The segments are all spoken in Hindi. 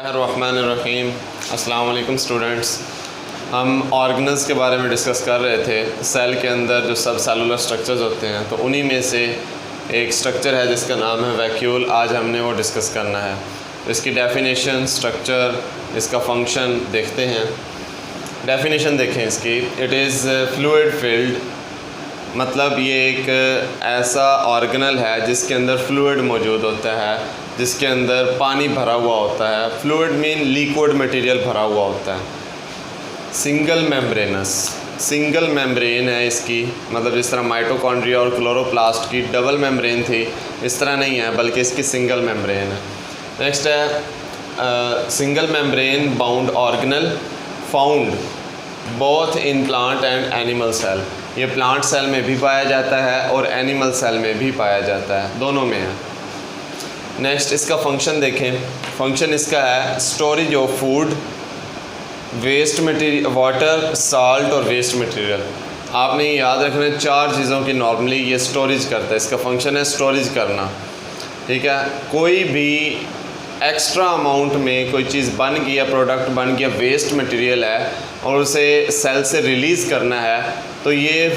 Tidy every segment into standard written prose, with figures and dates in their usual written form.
रहमानिर्रहीम। अस्सलाम वालेकुम स्टूडेंट्स। हम ऑर्गेनल्स के बारे में डिस्कस कर रहे थे। सेल के अंदर जो सब सेलुलर स्ट्रक्चर्स होते हैं तो उन्हीं में से एक स्ट्रक्चर है जिसका नाम है वैक्यूल। आज हमने वो डिस्कस करना है। तो इसकी डेफिनेशन, स्ट्रक्चर, इसका फंक्शन देखते हैं। डेफिनेशन देखें इसकी। इट इज़ फ्लूइड फिल्ड, मतलब ये एक ऐसा ऑर्गेनल है जिसके अंदर फ्लूइड मौजूद होता है, जिसके अंदर पानी भरा हुआ होता है। फ्लूइड मीन लिक्विड मटेरियल भरा हुआ होता है। सिंगल मेम्ब्रेनस, सिंगल मेम्ब्रेन है इसकी, मतलब जिस तरह माइटोकॉन्ड्रिया और क्लोरोप्लास्ट की डबल मेम्ब्रेन थी, इस तरह नहीं है, बल्कि इसकी सिंगल मेम्ब्रेन है। नेक्स्ट है single membrane bound organelle found both in plant and animal cell. ये प्लांट सेल में भी पाया जाता है और एनिमल सेल में भी पाया जाता है, दोनों में है। नेक्स्ट इसका फंक्शन देखें। फंक्शन इसका है storage of food, waste material, water, salt और वेस्ट मटेरियल। आपने याद रखना है, चार चीज़ों की नॉर्मली ये स्टोरेज करता है। इसका फंक्शन है स्टोरेज करना, ठीक है। कोई भी एक्स्ट्रा अमाउंट में कोई चीज़ बन गया, प्रोडक्ट बन गया, वेस्ट मटेरियल है और उसे सेल से रिलीज़ करना है, तो ये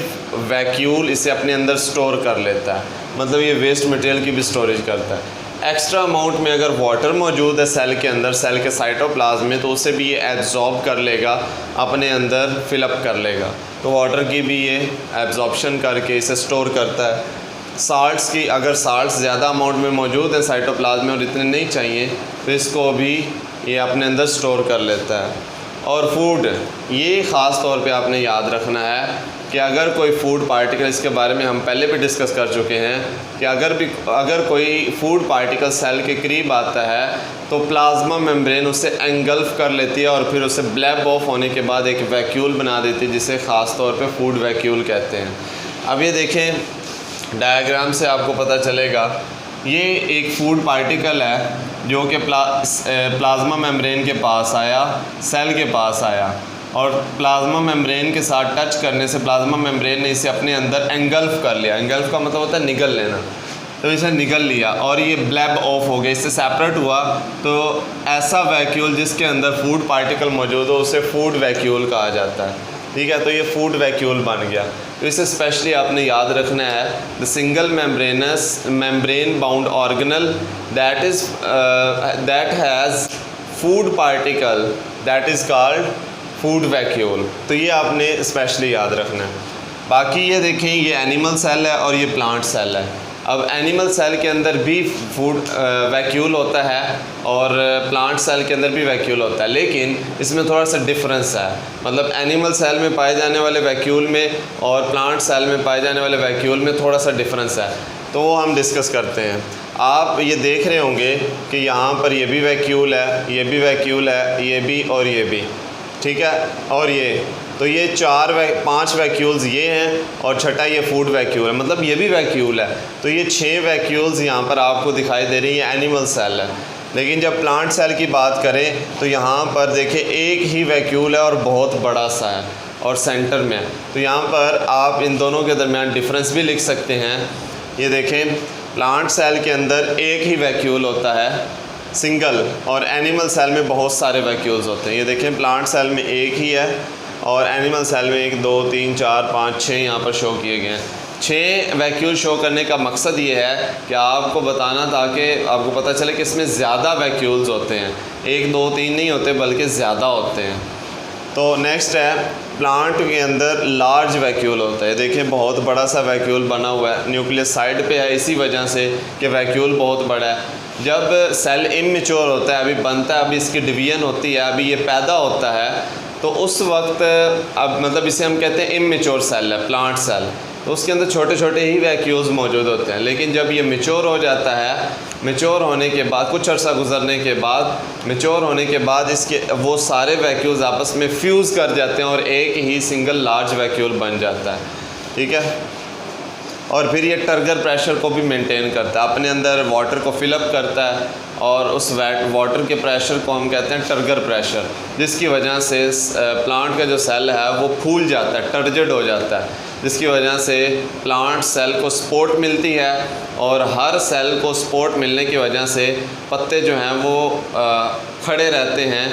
वैक्यूल इसे अपने अंदर स्टोर कर लेता है। मतलब ये वेस्ट मटेरियल की भी स्टोरेज करता है। एक्स्ट्रा अमाउंट में अगर वाटर मौजूद है सेल के अंदर, सेल के साइटोप्लाज्म में, तो उसे भी ये एब्जॉर्ब कर लेगा, अपने अंदर फिलअप कर लेगा। तो वाटर की भी ये एब्जॉर्प्शन करके इसे स्टोर करता है। साल्ट्स की, अगर साल्ट्स ज़्यादा अमाउंट में मौजूद है साइटोप्लाज्म में और इतने नहीं चाहिए, तो इसको भी ये अपने अंदर स्टोर कर लेता है। और फूड, ये ख़ास तौर पे आपने याद रखना है कि अगर कोई फूड पार्टिकल, इसके बारे में हम पहले भी डिस्कस कर चुके हैं कि अगर कोई फूड पार्टिकल सेल के करीब आता है तो प्लाज्मा मेम्ब्रेन उसे एंगल्फ कर लेती है और फिर उसे ब्लैब ऑफ होने के बाद एक वैक्यूल बना देती है, जिसे ख़ास तौर पे फूड वैक्यूल कहते हैं। अब ये देखें, डायग्राम से आपको पता चलेगा, ये एक फूड पार्टिकल है जो कि प्लाज्मा मेम्ब्रेन के पास आया, सेल के पास आया, और प्लाज्मा मेम्ब्रेन के साथ टच करने से प्लाज्मा मेम्ब्रेन ने इसे अपने अंदर एंगल्फ कर लिया। एंगल्फ का मतलब होता है निगल लेना, तो इसे निगल लिया और ये ब्लैब ऑफ हो गया, इससे सेपरेट हुआ। तो ऐसा वैक्यूल जिसके अंदर फूड पार्टिकल मौजूद हो उसे फूड वैक्यूल कहा जाता है, ठीक है। तो ये फूड वैक्यूल बन गया। तो इसे स्पेशली आपने याद रखना है, the single membrane bound organelle that has food particle that is called food vacuole. तो ये आपने स्पेशली याद रखना है। बाकी ये देखें, ये एनिमल सेल है और ये प्लांट सेल है। अब एनिमल सेल के अंदर भी फूड वैक्यूल होता है और प्लांट सेल के अंदर भी वैक्यूल होता है, लेकिन इसमें थोड़ा सा डिफरेंस है। मतलब एनिमल सेल में पाए जाने वाले वैक्यूल में और प्लांट सेल में पाए जाने वाले वैक्यूल में थोड़ा सा डिफरेंस है, तो वो हम डिस्कस करते हैं। आप ये देख रहे होंगे कि यहाँ पर ये भी वैक्यूल है, ये भी वैक्यूल है, ये भी और ये भी, ठीक है। और ये, तो ये 5 वैक्यूल्स ये हैं और छठा ये फूड वैक्यूल है, मतलब ये भी वैक्यूल है। तो ये 6 वैक्यूल्स यहाँ पर आपको दिखाई दे रही है, एनिमल सेल है। लेकिन जब प्लांट सेल की बात करें तो यहाँ पर देखिए एक ही वैक्यूल है और बहुत बड़ा सा है और सेंटर में है। तो यहाँ पर आप इन दोनों के दरमियान डिफरेंस भी लिख सकते हैं। ये देखें, प्लांट सेल के अंदर एक ही वैक्यूल होता है, सिंगल, और एनिमल सेल में बहुत सारे वैक्यूल्स होते हैं। ये देखें, प्लांट सेल में एक ही है और एनिमल सेल में 1 2 3 4 5 6 यहाँ पर शो किए गए हैं। 6 वैक्यूल शो करने का मकसद ये है कि आपको बताना, ताकि आपको पता चले कि इसमें ज़्यादा वैक्यूल्स होते हैं, 1 2 3 नहीं होते बल्कि ज़्यादा होते हैं। तो नेक्स्ट है, प्लांट के अंदर लार्ज वैक्यूल होता है। देखिए, बहुत बड़ा सा वैक्यूल बना हुआ है, न्यूक्लियस साइड पे है, इसी वजह से कि वैक्यूल बहुत बड़ा है। जब सेल इमैच्योर होता है, अभी बनता है, अभी इसकी डिवीजन होती है, अभी ये पैदा होता है, तो उस वक्त अब मतलब इसे हम कहते हैं इमैच्योर सेल है, प्लांट सेल। तो उसके अंदर छोटे छोटे ही वैक्यूल्स मौजूद होते हैं। लेकिन जब ये मैच्योर हो जाता है, मैच्योर होने के बाद, कुछ अर्सा गुजरने के बाद, मैच्योर होने के बाद इसके वो सारे वैक्यूल्स आपस में फ्यूज़ कर जाते हैं और एक ही सिंगल लार्ज वैक्यूल बन जाता है, ठीक है। और फिर ये टर्गर प्रेशर को भी मेंटेन करता है, अपने अंदर वाटर को फिलअप करता है और उस वाटर के प्रेशर को हम कहते हैं टर्गर प्रेशर, जिसकी वजह से प्लांट का जो सेल है वो फूल जाता है, टर्जिड हो जाता है। जिसकी वजह से प्लांट सेल को सपोर्ट मिलती है, और हर सेल को सपोर्ट मिलने की वजह से पत्ते जो हैं वो खड़े रहते हैं।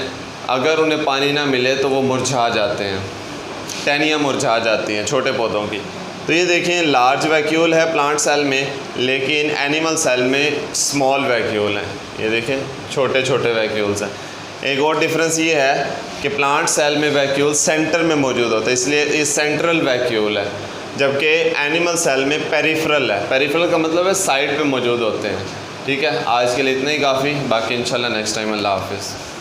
अगर उन्हें पानी ना मिले तो वो मुरझा जाते हैं, टहनियाँ मुरझा जाती हैं छोटे पौधों की। तो ये देखें लार्ज वैक्यूल है प्लांट सेल में, लेकिन एनिमल सेल में स्मॉल वैक्यूल हैं। ये देखें छोटे छोटे वैक्यूल्स हैं। एक और डिफरेंस ये है कि प्लांट सेल में वैक्यूल सेंटर में मौजूद होता है, इसलिए ये सेंट्रल वैक्यूल है, जबकि एनिमल सेल में पेरिफेरल है। पेरिफेरल का मतलब है साइड पे मौजूद होते हैं। ठीक है, आज के लिए इतना ही काफ़ी, बाकी इंशाल्लाह नेक्स्ट टाइम। अल्लाह हाफ़िज़।